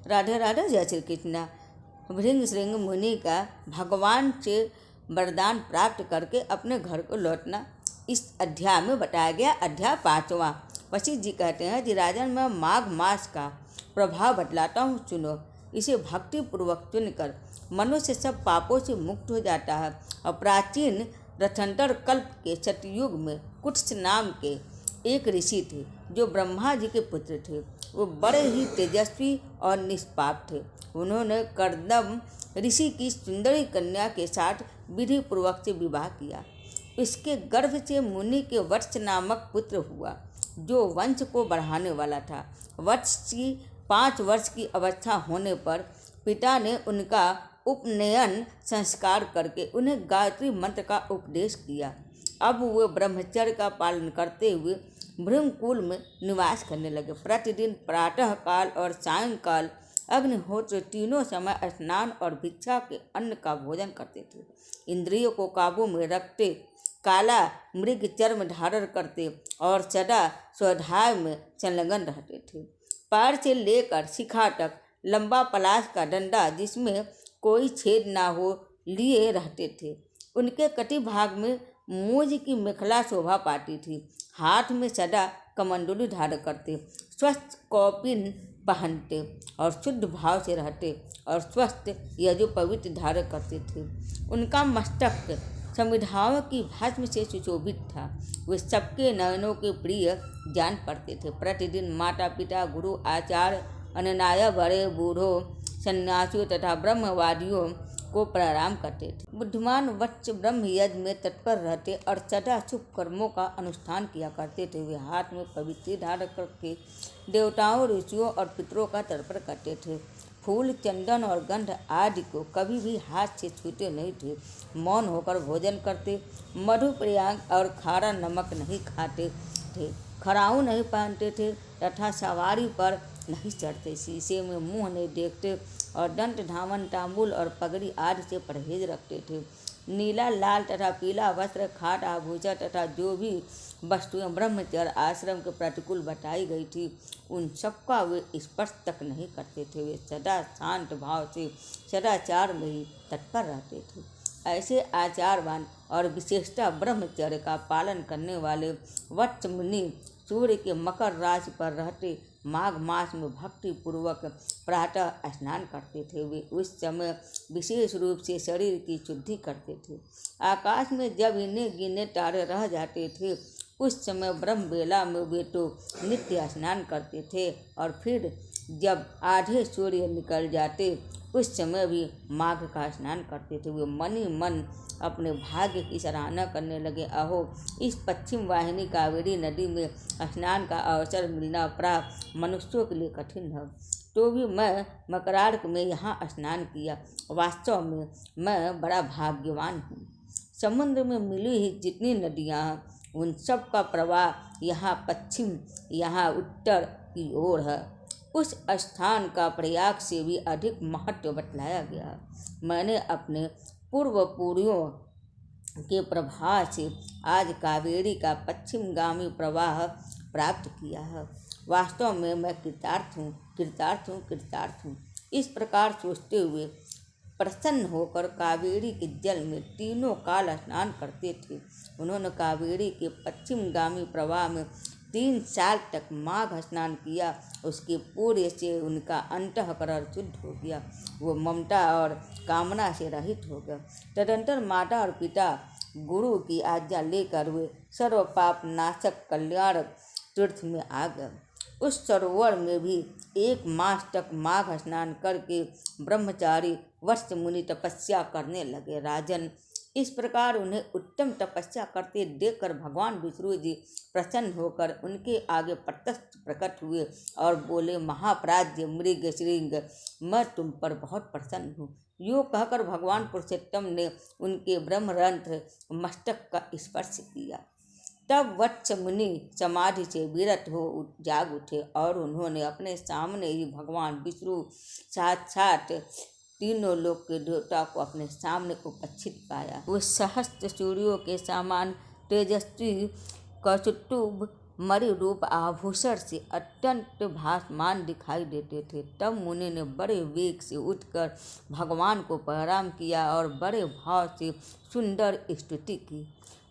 राधे राधे, जय श्री कृष्ण। भृंग श्रृंग मुनि का भगवान से वरदान प्राप्त करके अपने घर को लौटना इस अध्याय में बताया गया। अध्याय 5वां। वशिष्ठ जी कहते हैं कि राजन, मैं माघ मास का प्रभाव बतलाता हूँ, सुनो। इसे भक्ति पूर्वक चुनकर मनुष्य सब पापों से मुक्त हो जाता है। और प्राचीन रथंतर कल्प के सतयुग में कुत्स नाम के एक ऋषि थे जो ब्रह्मा जी के पुत्र थे। वो बड़े ही तेजस्वी और निष्पाप थे। उन्होंने कर्दम ऋषि की सुंदरी कन्या के साथ विधि पूर्वक से विवाह किया। इसके गर्भ से मुनि के वत्स नामक पुत्र हुआ जो वंश को बढ़ाने वाला था। वत्स की 5 वर्ष की अवस्था होने पर पिता ने उनका उपनयन संस्कार करके उन्हें गायत्री मंत्र का उपदेश किया। अब वे ब्रह्मचर्य का पालन करते हुए भृंगकुल में निवास करने लगे। प्रतिदिन प्रातः काल और सायंकाल अग्निहोत्र तीनों समय स्नान और भिक्षा के अन्न का भोजन करते थे। इंद्रियों को काबू में रखते, काला मृग चर्म धारण करते और सदा स्वाध्याय में संलग्न रहते थे। पैर से लेकर शिखा तक लंबा पलाश का डंडा जिसमें कोई छेद ना हो लिए रहते थे। उनके कटी भाग में मूज की मेखला शोभा पाती थी। हाथ में सदा कमंडलू धारण करते, स्वस्थ कौपिन पहनते और शुद्ध भाव से रहते और स्वस्थ यजो पवित्र धारण करते थे। उनका मस्तक संविधाओं की भस्म से सुशोभित था। वे सबके नयनों के प्रिय जान पड़ते थे। प्रतिदिन माता पिता, गुरु, आचार्य, अनुयायी, बड़े बूढ़ों, सन्यासियों तथा ब्रह्मवादियों को प्रणाम करते थे। बुद्धिमान वत्स ब्रह्म यज्ञ में तत्पर रहते और सदा शुभ कर्मों का अनुष्ठान किया करते थे। वे हाथ में पवित्र धारण करके देवताओं, ऋषियों और पितरों का तर्पण करते थे। फूल, चंदन और गंध आदि को कभी भी हाथ से छूते नहीं थे। मौन होकर भोजन करते, मधु प्रयाग और खारा नमक नहीं खाते थे, खड़ाऊ नहीं पहनते थे तथा सवारी पर नहीं चढ़ते, शीशे में मुंह नहीं देखते और दंत धामन, तांबुल और पगड़ी आदि से परहेज रखते थे। नीला, लाल तथा पीला वस्त्र, खाट, आभूषण तथा जो भी वस्तुएं ब्रह्मचर्य आश्रम के प्रतिकूल बताई गई थी उन सबका वे स्पर्श तक नहीं करते थे। वे सदा शांत भाव से सदाचार में ही तत्पर रहते थे। ऐसे आचारवान और विशेषतः ब्रह्मचर्य का पालन करने वाले वत्स मुनि सूर्य के मकर राशि पर रहते माघ मास में भक्ति पूर्वक प्रातः स्नान करते थे। वे उस समय विशेष रूप से शरीर की शुद्धि करते थे। आकाश में जब इन्हें गिने तारे रह जाते थे उस समय ब्रह्म बेला में वे तो नित्य स्नान करते थे और फिर जब आधे सूर्य निकल जाते उस समय भी माघ का स्नान करते थे। वे मन ही मन अपने भाग्य की सराहना करने लगे। अहो, इस पश्चिम वाहिनी कावेरी नदी में स्नान का अवसर मिलना प्राय मनुष्यों के लिए कठिन है, तो भी मैं मकरार्क में यहाँ स्नान किया। वास्तव में मैं बड़ा भाग्यवान हूँ। समुद्र में मिली ही जितनी नदियाँ हैं उन सब का प्रवाह यहाँ पश्चिम, यहाँ उत्तर की ओर है। उस स्थान का प्रयाग से भी अधिक महत्व बतलाया गया। मैंने अपने पूर्वपूर्वियों के प्रभाव से आज कावेरी का पश्चिमगामी प्रवाह प्राप्त किया है। वास्तव में मैं कृतार्थ हूँ, कृतार्थ हूँ, कृतार्थ हूँ। इस प्रकार सोचते हुए प्रसन्न होकर कावेरी के जल में तीनों काल स्नान करते थे। उन्होंने कावेरी के पश्चिमगामी प्रवाह में 3 साल तक माघ स्नान किया। उसके पूर्य से उनका अंतःकरण शुद्ध हो गया। वो ममता और कामना से रहित हो गया। तदंतर माता और पिता गुरु की आज्ञा लेकर वे सर्व पाप नाशक कल्याणक तीर्थ में आ गए। उस सरोवर में भी 1 मास तक माघ स्नान करके ब्रह्मचारी वत्स मुनि तपस्या करने लगे। राजन, इस प्रकार उन्हें उत्तम तपस्या करते देखकर भगवान विष्णु जी प्रसन्न होकर उनके आगे प्रत्यक्ष प्रकट हुए और बोले, महाप्राज्य मृग श्रृंग, मैं तुम पर बहुत प्रसन्न हूँ। यूँ कहकर भगवान पुरुषोत्तम ने उनके ब्रह्मरंध्र मस्तक का स्पर्श किया। तब वत्स मुनि समाधि से विरत हो जाग उठे और उन्होंने अपने सामने ही भगवान विष्णु साक्षात तीनों लोक के देवता को अपने सामने उपस्थित पाया। वे सहस्त्र सूर्यों के समान तेजस्वी, कौस्तुभ मणि रूप आभूषण से अत्यंत भासमान दिखाई देते थे। तब मुनि ने बड़े वेग से उठकर भगवान को प्रणाम किया और बड़े भाव से सुंदर स्तुति की।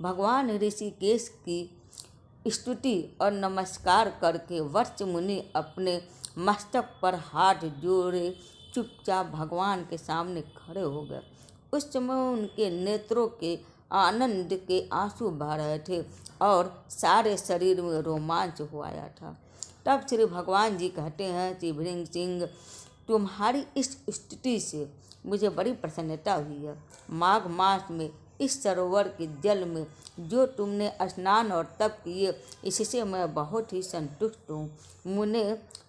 भगवान ऋषिकेश की स्तुति और नमस्कार करके वत्स मुनि अपने मस्तक पर हाथ जोड़े चुपचाप भगवान के सामने खड़े हो गए। उस समय उनके नेत्रों के आनंद के आंसू बह रहे थे और सारे शरीर में रोमांच हो आया था। तब श्री भगवान जी कहते हैं, श्री भृंग सिंह, तुम्हारी इस स्तुति से मुझे बड़ी प्रसन्नता हुई है। माघ मास में इस सरोवर के जल में जो तुमने स्नान और तप किए, इससे मैं बहुत ही संतुष्ट हूँ। मुने,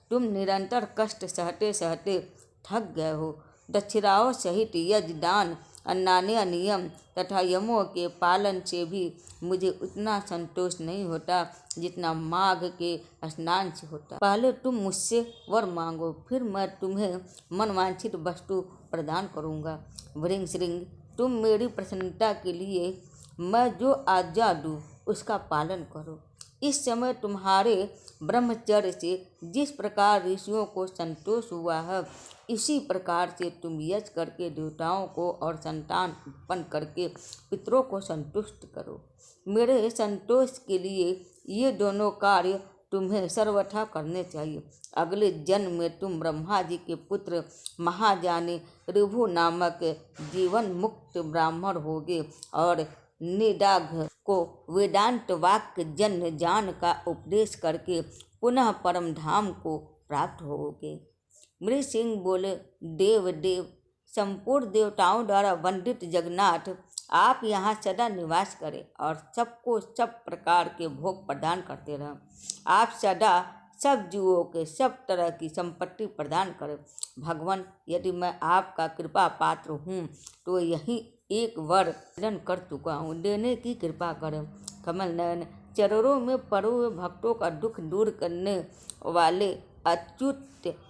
तुम निरंतर कष्ट सहते सहते थक गए हो। दक्षिणाओं सहित यज्ञ, दान, अन्नान्य नियम तथा यमों के पालन से भी मुझे उतना संतोष नहीं होता जितना माघ के स्नान से होता। पहले तुम मुझसे वर मांगो, फिर मैं तुम्हें मनवांछित वस्तु प्रदान करूँगा। भृंग श्रृंग, तुम मेरी प्रसन्नता के लिए मैं जो आज्ञा दूँ उसका पालन करो। इस समय तुम्हारे ब्रह्मचर्य से जिस प्रकार ऋषियों को संतोष हुआ है, इसी प्रकार से तुम यज्ञ करके देवताओं को और संतान उत्पन्न करके पितरों को संतुष्ट करो। मेरे संतोष के लिए ये दोनों कार्य तुम्हें सर्वथा करने चाहिए। अगले जन्म में तुम ब्रह्मा जी के पुत्र महाजानी ऋभु नामक जीवन मुक्त ब्राह्मण होगे और निदाघ को वेदांत वाक्य जन्य ज्ञान का उपदेश करके पुनः परम धाम को प्राप्त होगे। मृग सिंह बोले, देव देव, संपूर्ण देवताओं द्वारा वंदित जगन्नाथ, आप यहाँ सदा निवास करें और सबको सब प्रकार के भोग प्रदान करते रहें। आप सदा सब जीवों के सब तरह की संपत्ति प्रदान करें। भगवान, यदि मैं आपका कृपा पात्र हूँ तो यही एक वर प्रदान कर चुका हूँ, देने की कृपा करें। कमल नयन, चरणों में पड़े हुए भक्तों का दुख दूर करने वाले अच्युत,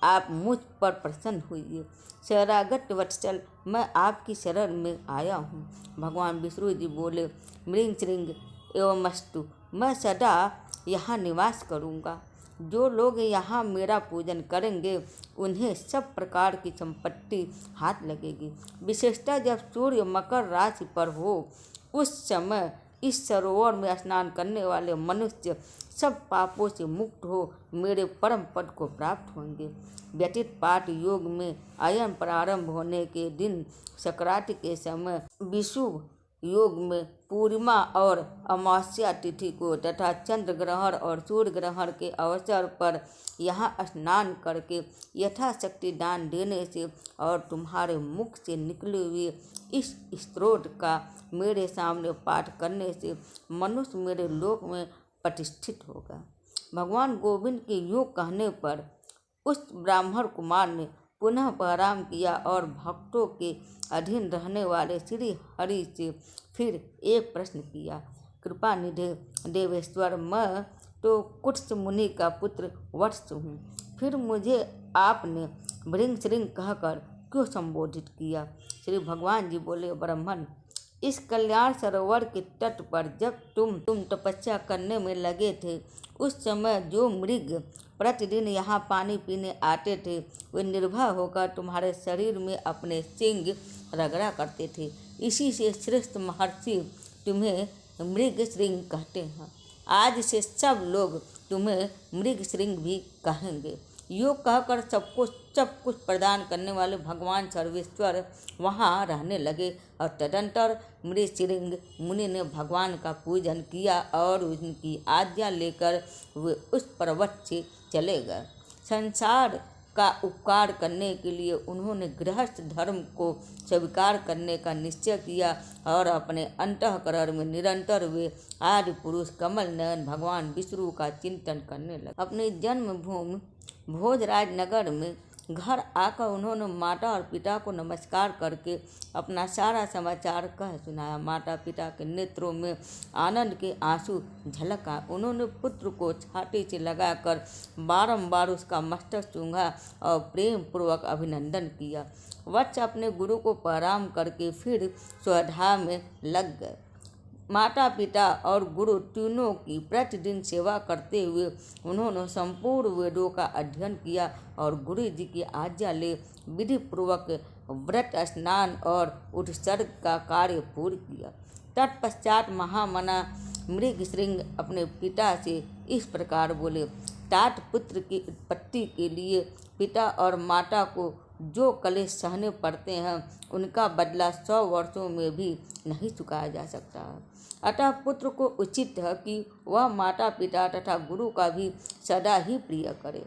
आप मुझ पर प्रसन्न हुई। शरणागत वत्सल, मैं आपकी शरण में आया हूँ। भगवान विष्णु जी बोले, मृग श्रृंग एवमस्तु, मैं सदा यहाँ निवास करूँगा। जो लोग यहाँ मेरा पूजन करेंगे उन्हें सब प्रकार की संपत्ति हाथ लगेगी। विशेषतः जब सूर्य मकर राशि पर हो, उस समय इस सरोवर में स्नान करने वाले मनुष्य सब पापों से मुक्त हो मेरे परम पद को प्राप्त होंगे। व्यतीत पाठ योग में अयन प्रारंभ होने के दिन संक्रांति के समय विषुव योग में पूर्णिमा और अमावस्या तिथि को तथा चंद्र ग्रहण और सूर्य ग्रहण के अवसर पर यहाँ स्नान करके यथाशक्ति दान देने से और तुम्हारे मुख से निकले हुए इस स्तोत्र का मेरे सामने पाठ करने से मनुष्य मेरे लोक में प्रतिष्ठित होगा। भगवान गोविंद के यूँ कहने पर उस ब्राह्मण कुमार ने पुनः प्रणाम किया और भक्तों के अधीन रहने वाले श्री हरि से फिर एक प्रश्न किया, कृपा निधे देवेश्वर, मैं तो कुत्स मुनि का पुत्र वत्स हूँ, फिर मुझे आपने भृंग श्रृंग कहकर क्यों संबोधित किया? श्री भगवान जी बोले, ब्राह्मण, इस कल्याण सरोवर के तट पर जब तुम तपस्या करने में लगे थे, उस समय जो मृग प्रतिदिन यहाँ पानी पीने आते थे, वे निर्भय होकर तुम्हारे शरीर में अपने सिंग रगड़ा करते थे। इसी से श्रेष्ठ महर्षि तुम्हें मृग श्रृंग कहते हैं। आज से सब लोग तुम्हें मृग श्रृंग भी कहेंगे। यूँ कहकर सबको सब कुछ प्रदान करने वाले भगवान सर्वेश्वर वहाँ रहने लगे और तदंतर मृग श्रृंग मुनि ने भगवान का पूजन किया और उनकी आज्ञा लेकर वे उस पर्वत से चले गए। संसार का उपकार करने के लिए उन्होंने गृहस्थ धर्म को स्वीकार करने का निश्चय किया और अपने अंतःकरण में निरंतर वे आदि पुरुष कमल नयन भगवान विष्णु का चिंतन करने लगे। अपनी जन्मभूमि भोजराज नगर में घर आकर उन्होंने माता और पिता को नमस्कार करके अपना सारा समाचार कह सुनाया। माता पिता के नेत्रों में आनंद के आंसू झलका। उन्होंने पुत्र को छाती से लगाकर बारंबार उसका मस्तक चूंघा और प्रेम पूर्वक अभिनंदन किया। वत्स अपने गुरु को प्रणाम करके फिर स्वधा में लग गए। माता पिता और गुरु तीनों की प्रतिदिन सेवा करते हुए उन्होंने संपूर्ण वेदों का अध्ययन किया और गुरु जी की आज्ञा ले विधि पूर्वक व्रत, स्नान और उत्सर्ग का कार्य पूर्ण किया। तत्पश्चात महामना मृगश्रृंग अपने पिता से इस प्रकार बोले, तात पुत्र की उत्पत्ति के लिए पिता और माता को जो कलेश सहने पड़ते हैं उनका बदला 100 वर्षों में भी नहीं चुकाया जा सकता। अतः पुत्र को उचित है कि वह माता पिता तथा गुरु का भी सदा ही प्रिय करे।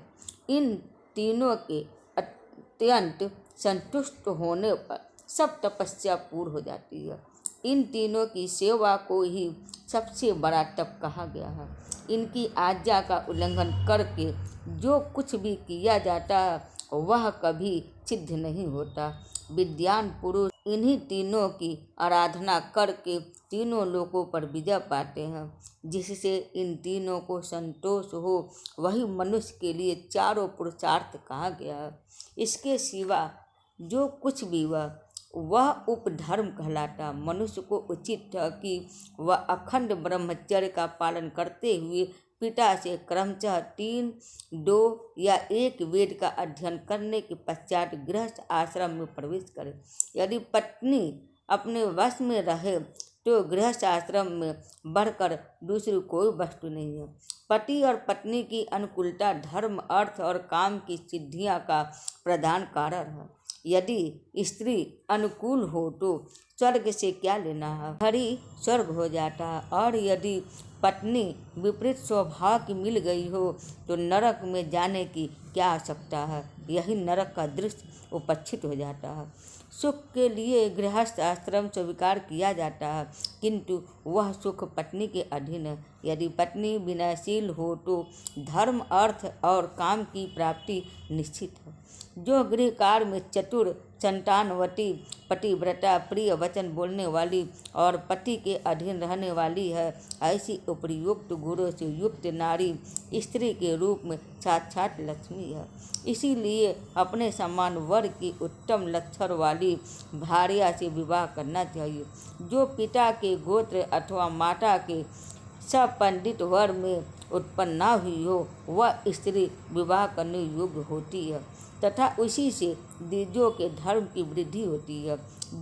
इन तीनों के अत्यंत संतुष्ट होने पर सब तपस्या पूर्ण हो जाती है। इन तीनों की सेवा को ही सबसे बड़ा तप कहा गया है। इनकी आज्ञा का उल्लंघन करके जो कुछ भी किया जाता है वह कभी सिद्ध नहीं होता। विद्वान पुरुष इन्हीं तीनों की आराधना करके तीनों लोकों पर विजय पाते हैं। जिससे इन तीनों को संतोष हो वही मनुष्य के लिए चारों पुरुषार्थ कहा गया है। इसके सिवा जो कुछ भी वह उपधर्म कहलाता। मनुष्य को उचित है कि वह अखंड ब्रह्मचर्य का पालन करते हुए पिता से क्रमशः 3, 2 या 1 वेद का अध्ययन करने के पश्चात गृहस्थ आश्रम में प्रवेश करे। यदि पत्नी अपने वश में रहे तो गृहस्थ आश्रम में बढ़कर दूसरी कोई वस्तु नहीं है। पति और पत्नी की अनुकूलता धर्म, अर्थ और काम की सिद्धियां का प्रधान कारण है। यदि स्त्री अनुकूल हो तो स्वर्ग से क्या लेना है, हरि स्वर्ग हो जाता है। और यदि पत्नी विपरीत स्वभाव की मिल गई हो तो नरक में जाने की क्या आवश्यकता है। यही नरक का दृश्य उपस्थित हो जाता है। सुख के लिए गृहस्थ आश्रम स्वीकार किया जाता है, किंतु वह सुख पत्नी के अधीन है। यदि पत्नी विनयशील हो तो धर्म, अर्थ और काम की प्राप्ति निश्चित है। जो गृह कार्य में चतुर, संतानवती, पतिव्रता, प्रिय वचन बोलने वाली और पति के अधीन रहने वाली है, ऐसी उपयुक्त गुणों से युक्त नारी स्त्री के रूप में साक्षात लक्ष्मी है। इसीलिए अपने समान वर्ग की उत्तम लक्षण वाली भार्या से विवाह करना चाहिए। जो पिता के गोत्र अथवा माता के सपंडित वर्ग में उत्पन्न न हुई हो वह स्त्री विवाह करने योग्य होती है तथा उसी से द्विजों के धर्म की वृद्धि होती है।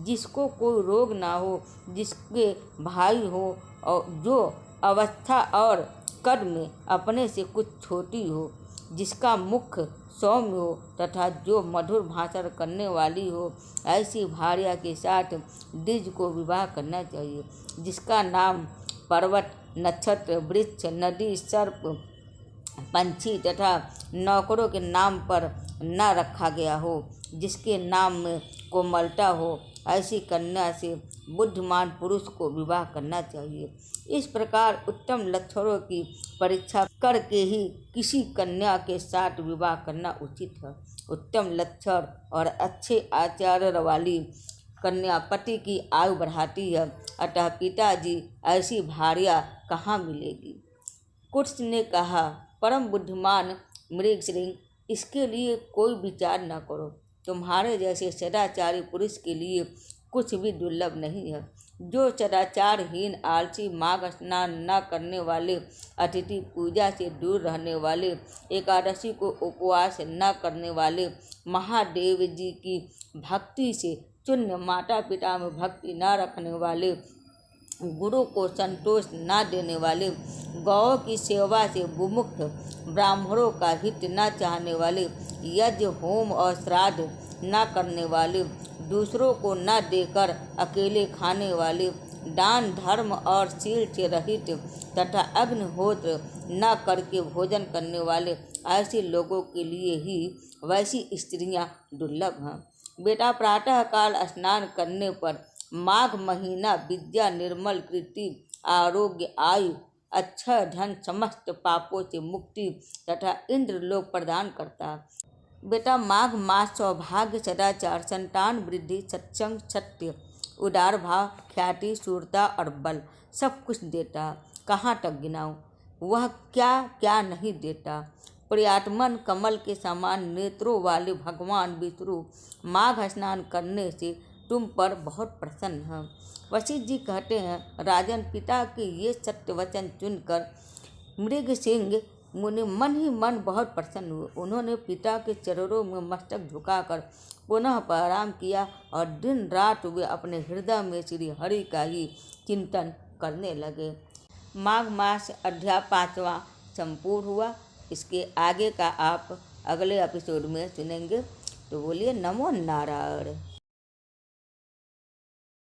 जिसको कोई रोग ना हो, जिसके भाई हो और जो अवस्था और कद में अपने से कुछ छोटी हो, जिसका मुख सौम्य हो तथा जो मधुर भाषण करने वाली हो, ऐसी भार्या के साथ द्विज को विवाह करना चाहिए। जिसका नाम पर्वत, नक्षत्र, वृक्ष, नदी, सर्प, पंछी तथा नौकरों के नाम पर न रखा गया हो, जिसके नाम में कोमलता हो, ऐसी कन्या से बुद्धिमान पुरुष को विवाह करना चाहिए। इस प्रकार उत्तम लक्षणों की परीक्षा करके ही किसी कन्या के साथ विवाह करना उचित है। उत्तम लक्षण और अच्छे आचार्य वाली कन्या पति की आयु बढ़ाती है, अतः पिताजी ऐसी भार्या कहाँ मिलेगी। कुत्स ने कहा, परम बुद्धिमान मृगश्रृंग, इसके लिए कोई विचार न करो। तुम्हारे जैसे सदाचारी पुरुष के लिए कुछ भी दुर्लभ नहीं है। जो सदाचारहीन, आलसी, माघ स्नान न करने वाले, अतिथि पूजा से दूर रहने वाले, एकादशी को उपवास न करने वाले, महादेव जी की भक्ति से शून्य, माता पिता में भक्ति न रखने वाले, गुरु को संतोष न देने वाले, गौ की सेवा से विमुख, ब्राह्मणों का हित न चाहने वाले, यज्ञ, होम और श्राद्ध न करने वाले, दूसरों को न देकर अकेले खाने वाले, दान, धर्म और शील से रहित तथा अग्निहोत्र न करके भोजन करने वाले, ऐसे लोगों के लिए ही वैसी स्त्रियां दुर्लभ हैं। बेटा, प्रातः काल स्नान करने पर माघ महीना विद्या, निर्मल कीर्ति, आरोग्य, आयु, अच्छा धन, समस्त पापों से मुक्ति तथा इंद्रलोक प्रदान करता है। बेटा, माघ मास सौभाग्य, सदाचार, संतान वृद्धि, सत्संग, सत्य, उदार भाव, ख्याति, शूरता और बल सब कुछ देता। कहाँ तक गिनाऊं, वह क्या क्या नहीं देता। प्रियात्मन कमल के समान नेत्रों वाले भगवान विष्णु माघ स्नान करने से तुम पर बहुत प्रसन्न है। वशिष्ठ जी कहते हैं, राजन, पिता के ये सत्य वचन सुनकर मृगसिंह मुनि मन ही मन बहुत प्रसन्न हुए। उन्होंने पिता के चरणों में मस्तक झुकाकर पुनः प्रणाम किया और दिन रात वे अपने हृदय में श्री हरि का ही चिंतन करने लगे। माघ मास अध्याय 5वां संपूर्ण हुआ। इसके आगे का आप अगले एपिसोड में सुनेंगे। तो बोलिए नमो नारायण।